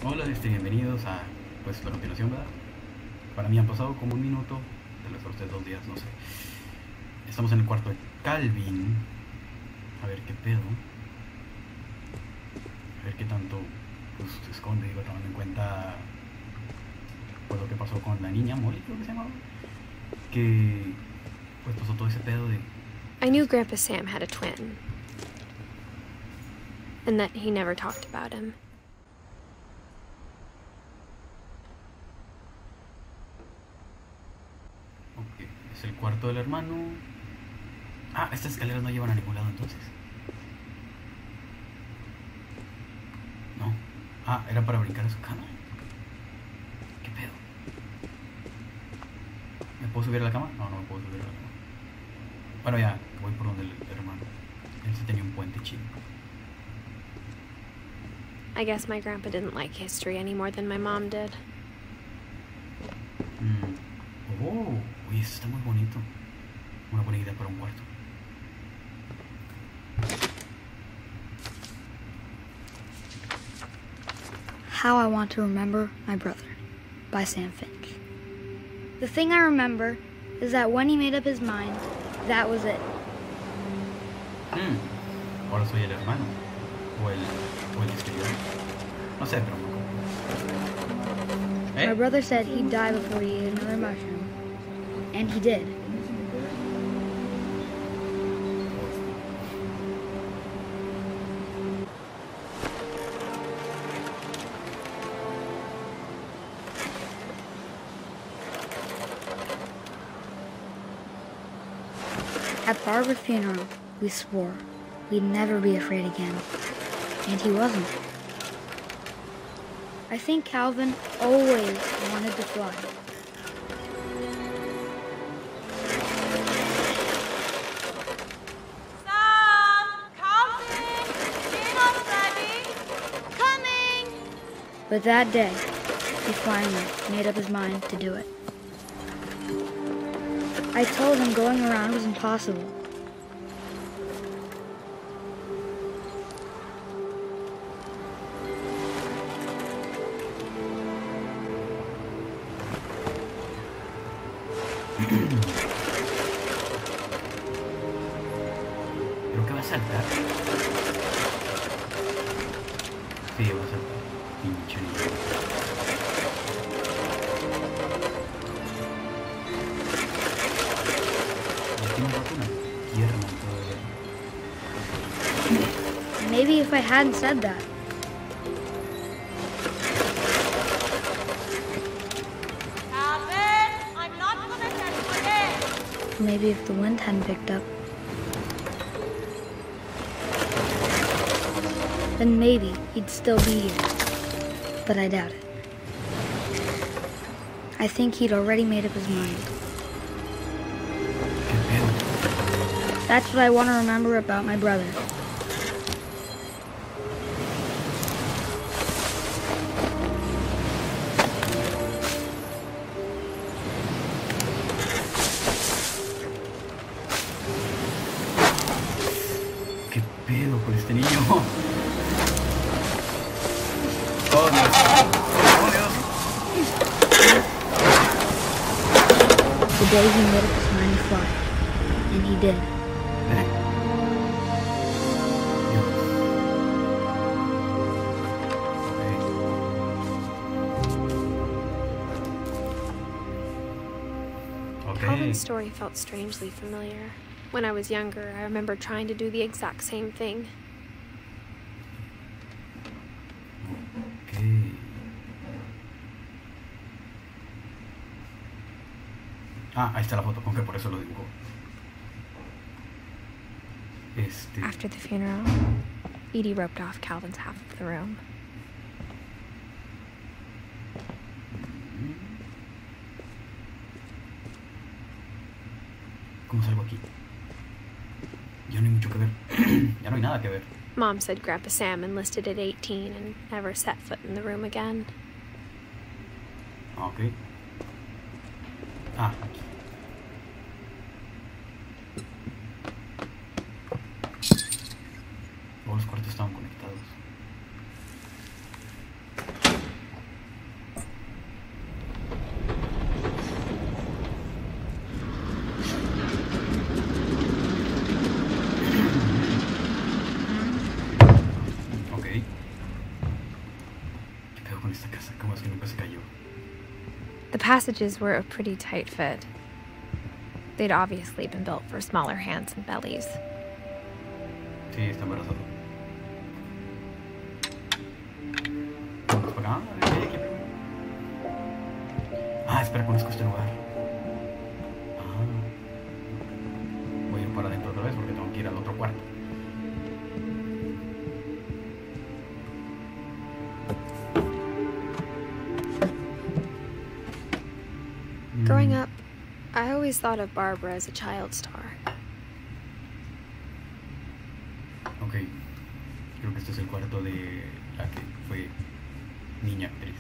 Hola, bienvenidos a pues la continuación, ¿verdad? Para mí han pasado como un minuto, tal vez para ustedes 2 días, no sé. Estamos en el cuarto de Calvin. A ver qué pedo. A ver qué tanto pues se esconde, digo, tomando en cuenta pues lo que pasó con la niña Molly, creo que se llamaba. Que pues pasó todo ese pedo de... I knew Grandpa Sam had a twin. And that he never talked about him. Ok, es el cuarto del hermano. Ah, estas escaleras no llevan a ningún lado entonces. No. Ah, era para brincar a su cama. ¿Qué pedo? ¿Me puedo subir a la cama? No, no me puedo subir a la cama. Bueno, ya, voy por donde el hermano. Él sí tenía un puente chido. I guess my grandpa didn't like history any more than my mom did. Oh, uy, eso está muy bonito. Una buena idea para un cuarto. How I Want to Remember My Brother by Sam Finch. The thing I remember is that when he made up his mind, that was it. Ahora soy el hermano. O el escritor. No sé, pero... My brother said he'd die before he ate another mushroom. And he did. At Barbara's funeral, we swore we'd never be afraid again. And he wasn't. I think Calvin always wanted to fly. Sam! Calvin! Dinner's ready! Coming! But that day, he finally made up his mind to do it. I told him going around was impossible. Creo que va a saltar. Sí, va a saltar. Pinche niño. Maybe if I hadn't said that. Calvin! I'm not gonna let you in! Maybe if the wind hadn't picked up. Then maybe he'd still be here. But I doubt it. I think he'd already made up his mind. That's what I want to remember about my brother. ¿Qué pedo con este niño? Oh, Dios. Oh, Dios. The day he made up his mind to fly. And he did. Calvin's story felt strangely familiar. When I was younger, I remember trying to do the exact same thing. Okay. Ah, ahí está la foto, con que por eso lo dibujó. After the funeral, Edie roped off Calvin's half of the room. ¿Cómo salgo aquí? Ya no hay mucho que ver. Ya no hay nada que ver. Mom said Grandpa Sam enlisted at 18 and never set foot in the room again. Ok. Ah, aquí. Todos los cuartos estaban conectados. con esta casa? ¿Cómo es que nunca se cayó? The passages were a pretty tight fit. They'd obviously been built for smaller hands and bellies. Sí, está embarazado. Vamos para acá. Ah, espera, conozco este lugar. Ah. Voy a ir para adentro otra vez porque tengo que ir al otro cuarto. Growing up, I always thought of Barbara as a child star. Ok, creo que este es el cuarto de la que fue niña actriz.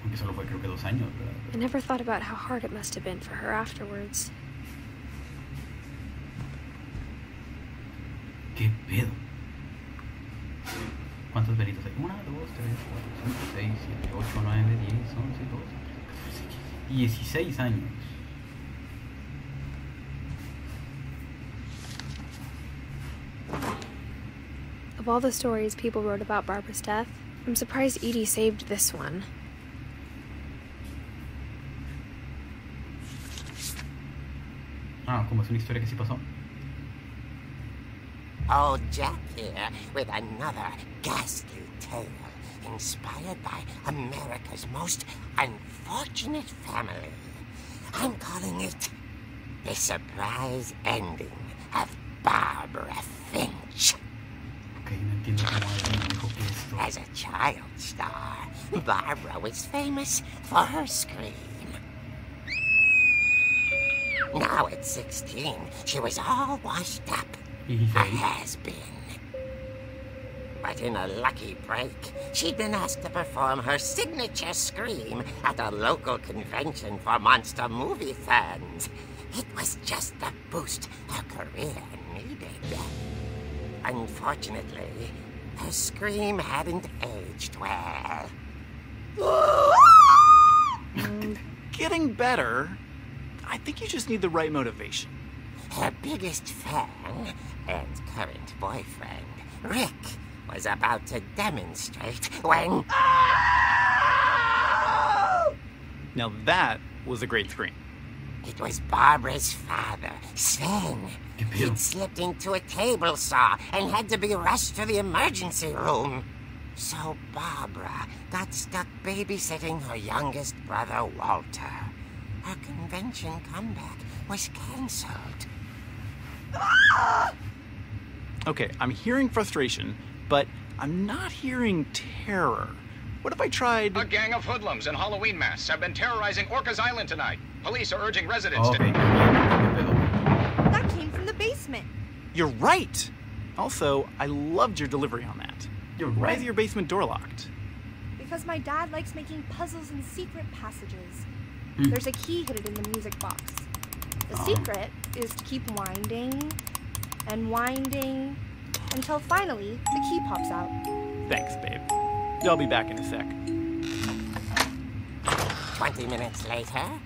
Aunque solo fue creo que 2 años, ¿verdad? I never thought about how hard it must have been for her afterwards. ¿Qué pedo? ¿Cuántas velitas hay? 1, 2, 3, 4, 5, 6, 7, 8, 9, 10, 11, 12, 16 años. Of all the stories people wrote about Barbara's death, I'm surprised Edie saved this one. Ah, como es una historia que sí pasó. Old Jack here with another ghastly tale inspired by America's most unfortunate family. I'm calling it The Surprise Ending of Barbara Finch. Ok, no entiendo cómo alguien me dijo que esto... As a child star, Barbara was famous for her scream. Now at 16, she was all washed up. A has-been. But in a lucky break, she'd been asked to perform her signature scream at a local convention for monster movie fans. It was just the boost her career needed. Unfortunately, her scream hadn't aged well. Getting better. I think you just need the right motivation. Her biggest fan and current boyfriend, Rick, was about to demonstrate when... Now that was a great scream. It was Barbara's father, Sven. He'd slipped into a table saw and had to be rushed to the emergency room. So Barbara got stuck babysitting her youngest brother, Walter. Her convention comeback was cancelled. Okay, I'm hearing frustration, but I'm not hearing terror. What if I tried... A gang of hoodlums in Halloween masks have been terrorizing Orcas Island tonight. Police are urging residents to... That came from the basement. You're right! Also, I loved your delivery on that. You're Why right. is your basement door locked? Because my dad likes making puzzles and secret passages. There's a key hidden in the music box. The secret is to keep winding and winding until finally the key pops out. Thanks, babe. I'll be back in a sec. 20 minutes later,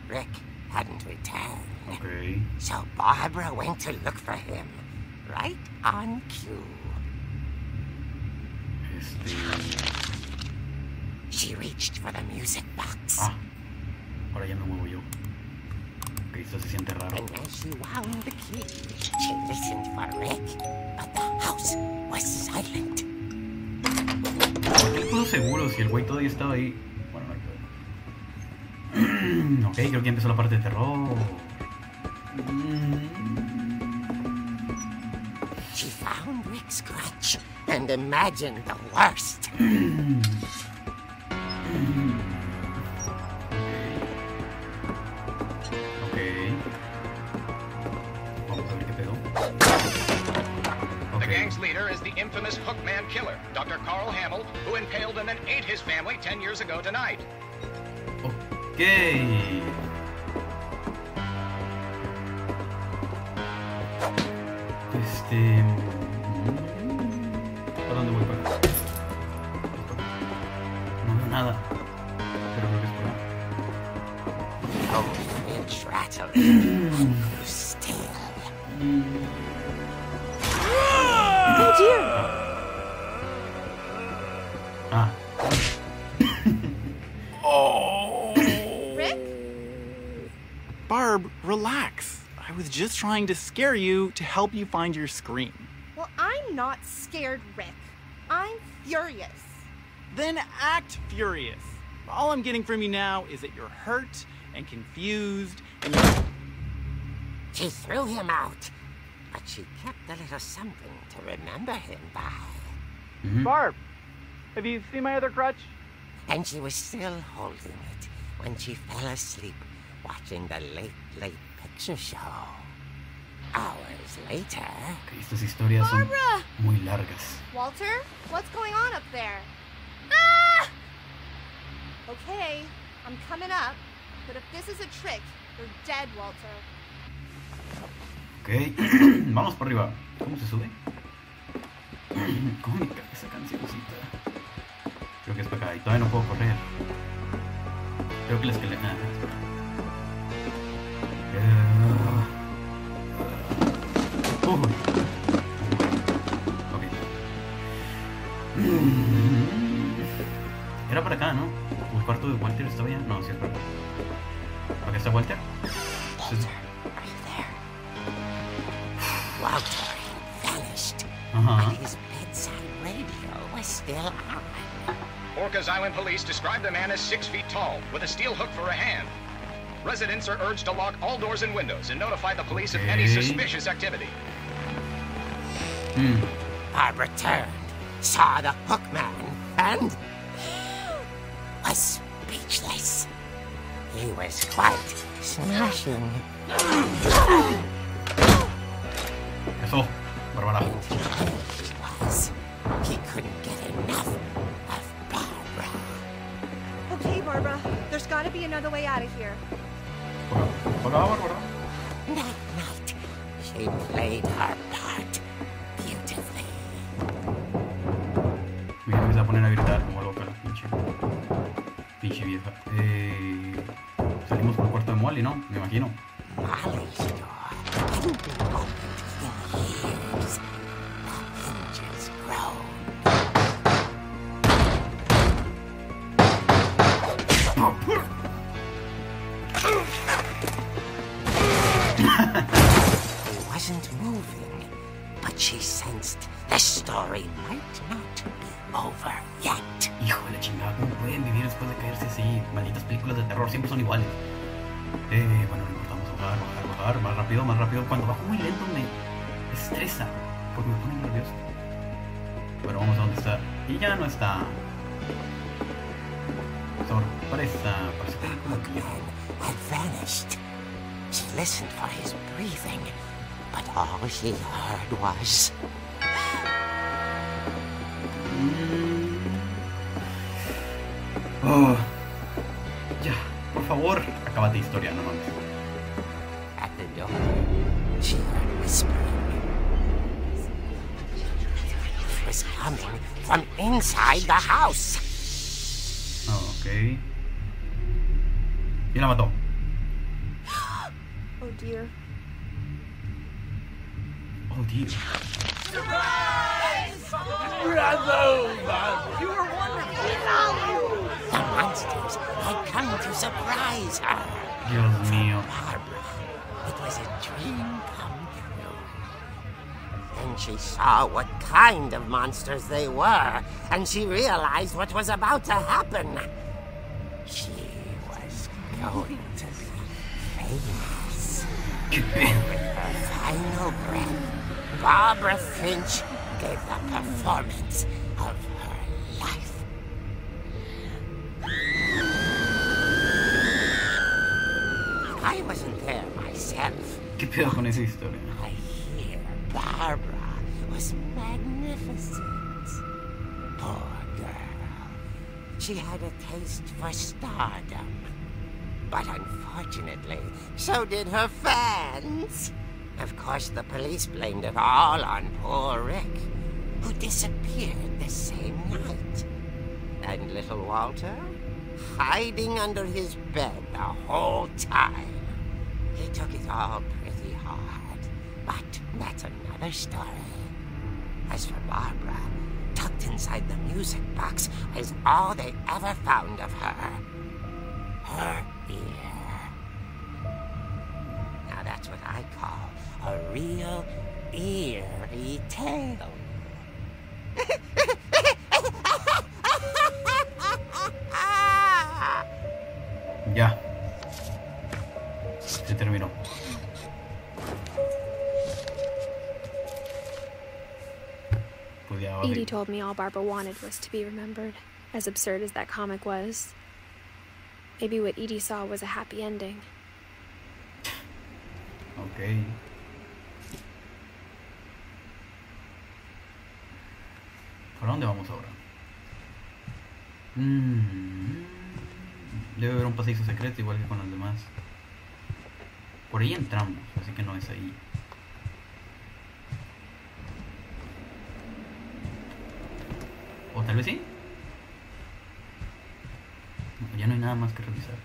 Rick hadn't returned. Ok. So Barbara went to look for him, right on cue. She reached for the music box. Ah, ahora ya me muevo yo. Ok, esto se siente raro. And as she wound the key, she listened for Rick, but the house was silent. ¿Por qué puedo seguro si el güey todavía estaba ahí? Bueno, no hay Ok, creo que ya empezó la parte de terror. She found Rick's crutch and imagined the worst. Ok. Vamos a ver qué pedo. The gang's leader is the infamous Hookman killer, Dr. Carl Hamill, who impaled and then ate his family 10 years ago tonight. Ok. ¿Para dónde voy? Para acá. No veo nada. Pero creo que es por acá. Oh, Finch rattled. Still. Oh dear! Ah, Oh! Rick? Barb, relax. I was just trying to scare you to help you find your scream. Well, I'm not scared, Rick. I'm furious. Then act furious. All I'm getting from you now is that you're hurt and confused and you're... She threw him out, but she kept a little something to remember him by. Barb, have you seen my other crutch? And she was still holding it when she fell asleep watching the late picture show. Hours later... Estas historias son muy largas. Walter, what's going on up there? Ah! Okay, I'm coming up, but if this is a trick, you're dead, Walter. Ok, vamos por arriba. ¿Cómo se sube? ¿Cómo me cae esa cancioncita? Creo que es para acá y todavía no puedo correr. Creo que la escalera... Ok. Era para acá, ¿no? ¿El cuarto de Walter estaba allá? No, sí es para acá. ¿Acá está Walter? Walter, are you there? Walter had vanished, but his bedside radio was still on. Orcas Island police describe the man as 6 feet tall, with a steel hook for a hand. Residents are urged to lock all doors and windows and notify the police of any suspicious activity. Barbara turned, saw the hook man, and was speechless. He was quite smashing. Eso, Bárbara. And he was. He couldn't get enough of Barbara. Okay, Barbara, there's gotta be another way out of here. Bárbara. That night, she played her part beautifully. Mira, me empieza a poner a gritar como loca la pinche vieja. Salimos por el cuarto de Molly, ¿no? Me imagino. Molly's door hadn't been opened in years. The hinges groaned. He wasn't moving, but she sensed the story might not be over yet. Hijo de la chingada, ¿cómo pueden vivir después de caerse así? Malditas películas de terror siempre son iguales. Bueno, no importamos bajar, más rápido. Cuando bajo muy lento me estresa, porque me pone nervioso. Bueno, vamos a donde está. Y ya no está. Sorpresa, parece que Had vanished. She listened for his breathing, but all she heard was... Oh. Ya, por favor, acábate historia, no mames. At the door, she heard whispering. It was coming from inside the house. Ok. Y la mató. Oh dear. Oh dear. The monsters had come to surprise her. Dios mío. Barbara, it was a dream come true. Then she saw what kind of monsters they were, and she realized what was about to happen. She was going to be famous. Qué pedo. With her final breath, Barbara Finch gave the performance of her life. I wasn't there myself. ¿Qué pedo con esa historia? I hear Barbara was magnificent. Poor girl. She had a taste for stardom. But unfortunately, so did her fans. Of course, the police blamed it all on poor Rick, who disappeared the same night. And little Walter, hiding under his bed the whole time. He took it all pretty hard, but that's another story. As for Barbara, tucked tucked inside the music box is all they ever found of her. Her ear. Now that's what I call a real eerie tale. Ya. Se terminó. Edie told me all Barbara wanted was to be remembered, as absurd as that comic was. Maybe what Edie saw was a happy ending. Okay. ¿Por dónde vamos ahora? Debe haber un pasillo secreto igual que con los demás. Por ahí entramos, así que no es ahí. O tal vez sí. No, ya no hay nada más que revisar.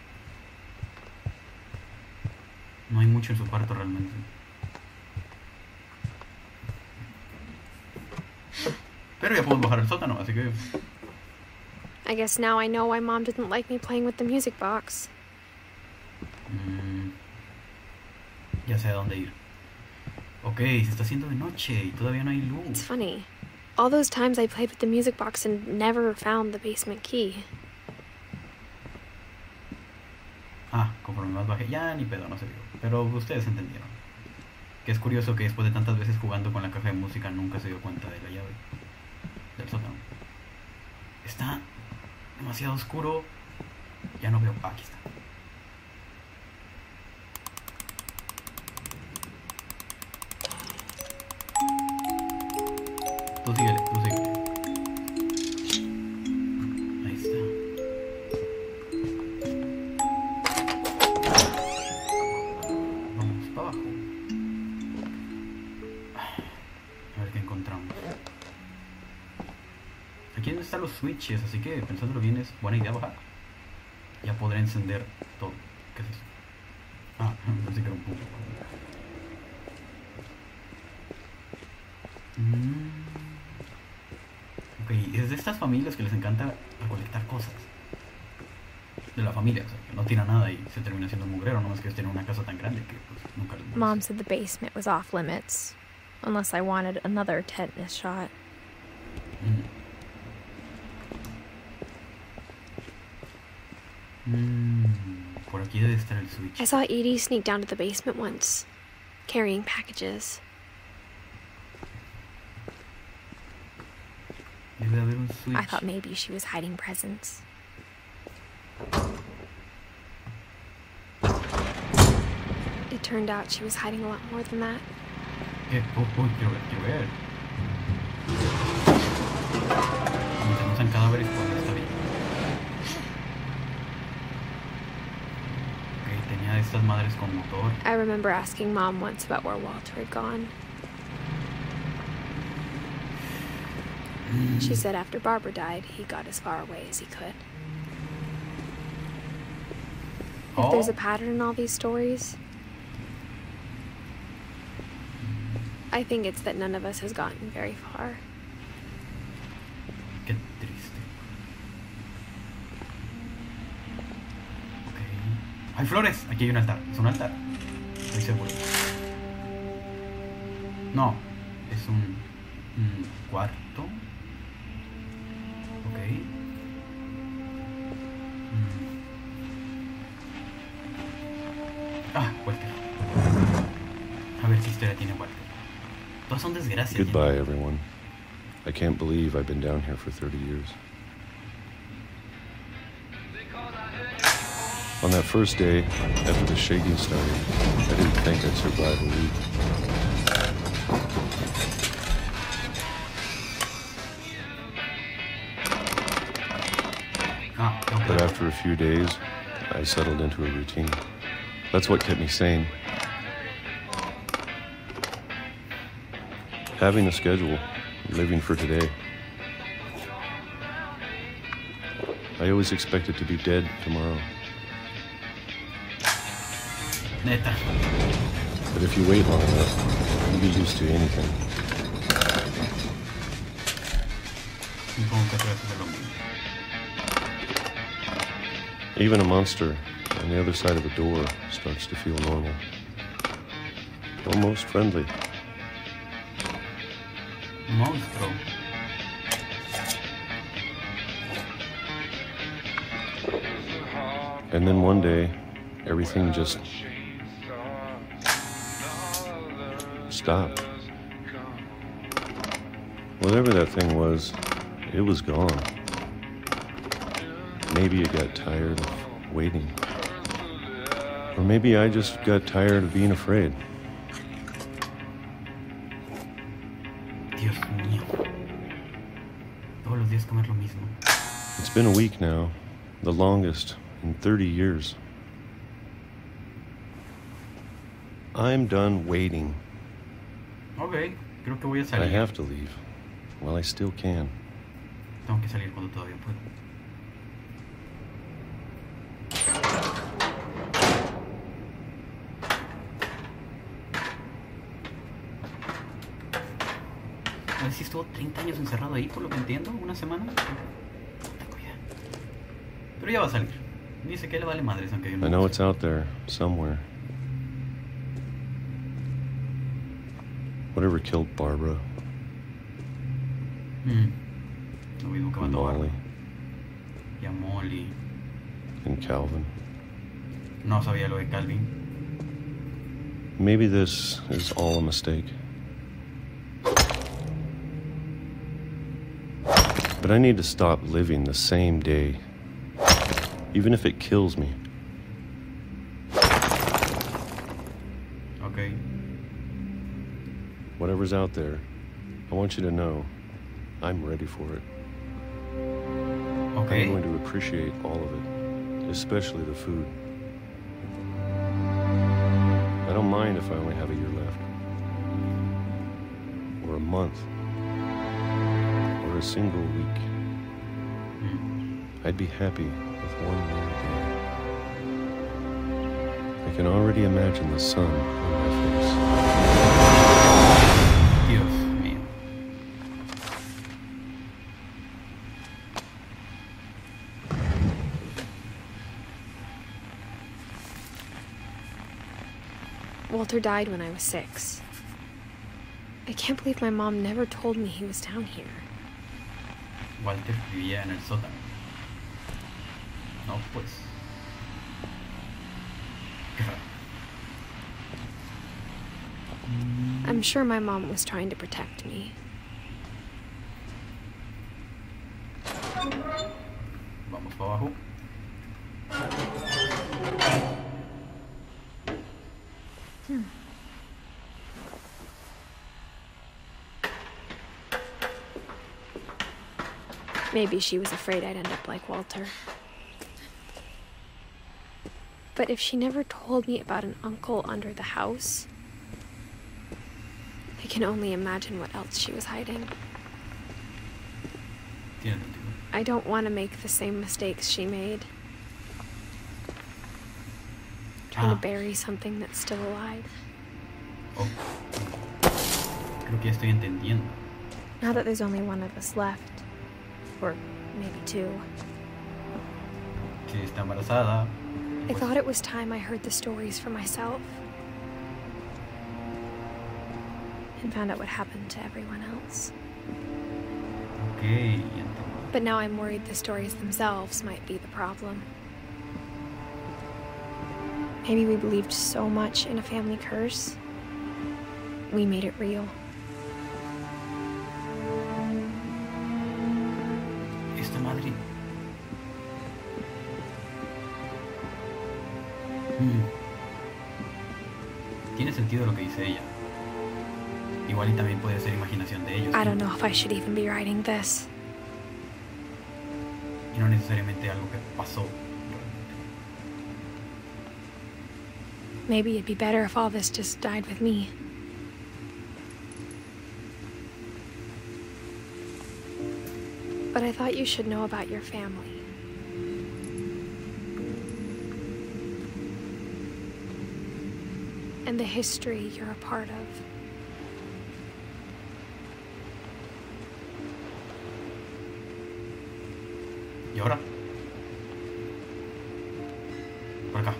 No hay mucho en su cuarto realmente. Pero ya podemos bajar el sótano, así que... I guess now I know why Mom didn't like me playing with the music box. Ya sé a dónde ir. Ok, se está haciendo de noche y todavía no hay luz. It's funny. All those times I played with the music box and never found the basement key. Ah, conforme más bajé, ya ni pedo, no se vio. Pero ustedes entendieron. Que es curioso que después de tantas veces jugando con la caja de música nunca se dio cuenta de la llave del sótano. Está demasiado oscuro. Ya no veo. Ah, aquí está. Tú síguele, tú síguele. Ahí está. Vamos para abajo. A ver qué encontramos. Aquí no están los switches, así que pensándolo bien es buena idea bajar. Ya podré encender todo. ¿Qué es eso? Ah, pensé que era un punto. Ok, es de estas familias que les encanta recolectar cosas. De la familia, o sea, que no tira nada y se termina siendo un mugrero, nomás que tienen una casa tan grande que pues nunca les molesta. Mom said the basement was off limits, unless I wanted another tetanus shot. Por aquí debe estar el switch. I saw Edie sneak down to the basement once, carrying packages. Debe haber un switch. I thought maybe she was hiding presents. It turned out she was hiding a lot more than that. ¿Qué? Quiero ver. Metemos en cadáveres cuando está bien. Ok, tenía estas madres con motor. I remember asking Mom once about where Walter had gone. She said after Barbara died, he got as far away as he could. If there's a pattern in all these stories, I think it's that none of us has gotten very far. Qué triste. Ok. ¡Hay flores! Aquí hay un altar. ¿Es un altar? Estoy seguro. No. Es un cuarto. Ok. Ah, Walter. A ver qué historia tiene Walter. Todas son desgracias. Goodbye, everyone. I can't believe I've been down here for 30 years. On that first day, after the shaking started, I didn't think I'd survive a week. But after a few days, I settled into a routine. That's what kept me sane. Having a schedule, living for today. I always expected to be dead tomorrow. Neta. But if you wait long enough, you'll be used to anything. Supongo que otra vez es lo mismo. Even a monster on the other side of the door starts to feel normal. Almost friendly. Monstruo. And then one day, everything just stopped. Whatever that thing was, it was gone. Maybe it got tired of waiting. Or maybe I just got tired of being afraid. Dios mío. Todos los días comer lo mismo. It's been a week now, the longest in 30 years. I'm done waiting. Ok, creo que voy a I salir. have to leave while I still can. Tengo que salir cuando todavía puedo. A ver si estuvo 30 años encerrado ahí, por lo que entiendo, una semana. No tengo idea. Pero ya va a salir. Dice que le vale madres, aunque yo no I know lo it's sé. out there somewhere. Whatever killed Barbara No vi nunca and mató a Molly Barbara. Y a Molly. and Calvin. No sabía lo de Calvin. Maybe this is all a mistake. But I need to stop living the same day, even if it kills me. Ok. Whatever's out there, I want you to know I'm ready for it. Ok. I'm going to appreciate all of it, especially the food. I don't mind if I only have a year left, or a month, or a single week. I'd be happy with one more day. I can already imagine the sun on my face. Dios mío. Walter died when I was 6. I can't believe my mom never told me he was down here. Walter vivía en el sótano. No, pues. Qué raro. I'm sure my mom was trying to protect me. Vamos para abajo. Maybe she was afraid I'd end up like Walter. But if she never told me about an uncle under the house, I can only imagine what else she was hiding. Tiene sentido. I don't want to make the same mistakes she made. Trying to bury something that's still alive. Oh. Creo que ya estoy entendiendo. Now that there's only one of us left, or maybe 2, Si está embarazada. I thought it was time I heard the stories for myself and found out what happened to everyone else. Ok, ya entendí. But now I'm worried the stories themselves might be the problem. Maybe we believed so much in a family curse, we made it real. Esta madre. Tiene sentido lo que dice ella. Igual y también puede ser imaginación de ellos. I don't know if I should even be writing this. Y no necesariamente algo que pasó. Maybe it'd be better if all this just died with me. But I thought you should know about your family. And the history you're a part of. ¿Y ahora? Por acá.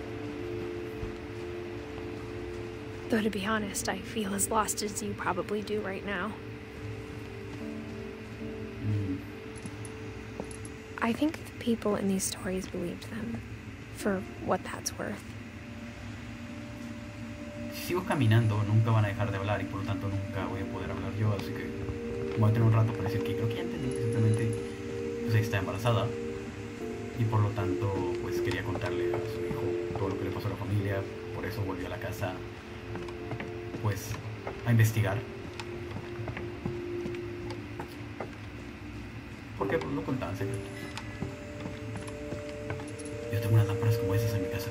Though to be honest, I feel as lost as you probably do right now. I think the people in these stories believed them, for what that's worth. Si sigo caminando, nunca van a dejar de hablar y por lo tanto nunca voy a poder hablar yo, así que voy a tener un rato para decir que creo que ya entendí que simplemente pues ella está embarazada y por lo tanto pues quería contarle a su hijo todo lo que le pasó a la familia, por eso volvió a la casa pues a investigar. Porque pues no contaban secretos. Yo tengo unas lámparas como esas en mi casa.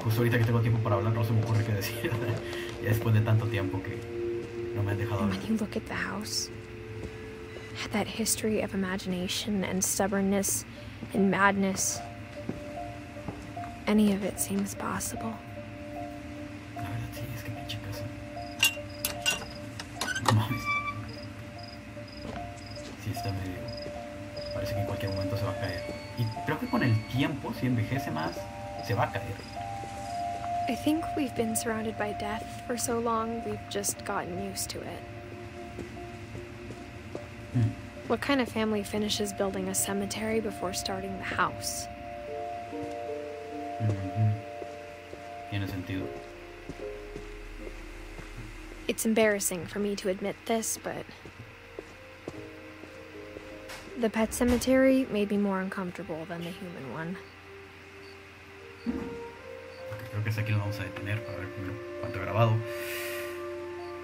Justo ahorita que tengo tiempo para hablar no se me ocurre qué decir. Ya después de tanto tiempo que no me han dejado hablar. When you look at the house, it had that history of imagination and stubbornness and madness. Any of it seems possible. La verdad sí, es que pinche casa. No mames. Sí está medio... Parece que en cualquier momento se va a caer. Y creo que con el tiempo, si envejece más, se va a caer. I think we've been surrounded by death for so long, we've just gotten used to it. What kind of family finishes building a cemetery before starting the house? Tiene sentido. It's embarrassing for me to admit this, but the pet cemetery may be more uncomfortable than the human one. Creo que es aquí lo vamos a detener para ver primero cuánto he grabado,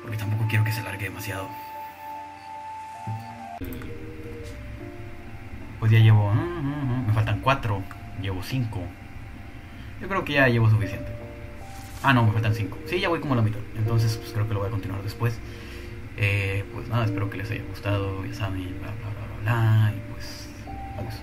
porque tampoco quiero que se largue demasiado. Pues ya llevo... me faltan 4, llevo 5. Yo creo que ya llevo suficiente. Ah, no, me faltan 5. Sí, ya voy como a la mitad. Entonces, pues creo que lo voy a continuar después. Pues nada, espero que les haya gustado. Ya saben, bla, bla, bla, bla, bla. Y pues, adiós.